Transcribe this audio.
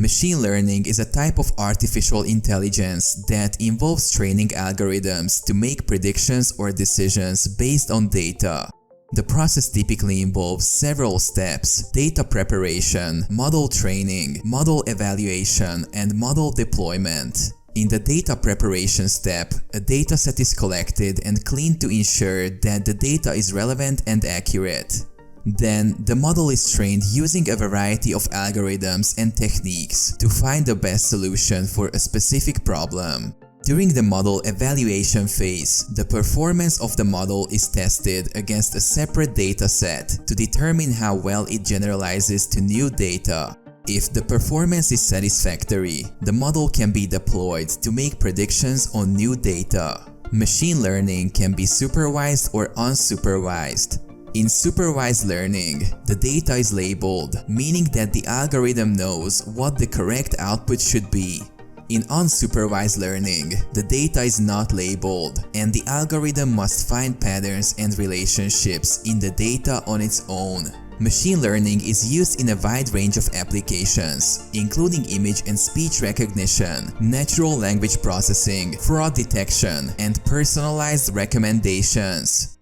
Machine learning is a type of artificial intelligence that involves training algorithms to make predictions or decisions based on data. The process typically involves several steps: data preparation, model training, model evaluation, and model deployment. In the data preparation step, a dataset is collected and cleaned to ensure that the data is relevant and accurate. Then, the model is trained using a variety of algorithms and techniques to find the best solution for a specific problem. During the model evaluation phase, the performance of the model is tested against a separate dataset to determine how well it generalizes to new data. If the performance is satisfactory, the model can be deployed to make predictions on new data. Machine learning can be supervised or unsupervised. In supervised learning, the data is labeled, meaning that the algorithm knows what the correct output should be. In unsupervised learning, the data is not labeled, and the algorithm must find patterns and relationships in the data on its own. Machine learning is used in a wide range of applications, including image and speech recognition, natural language processing, fraud detection, and personalized recommendations.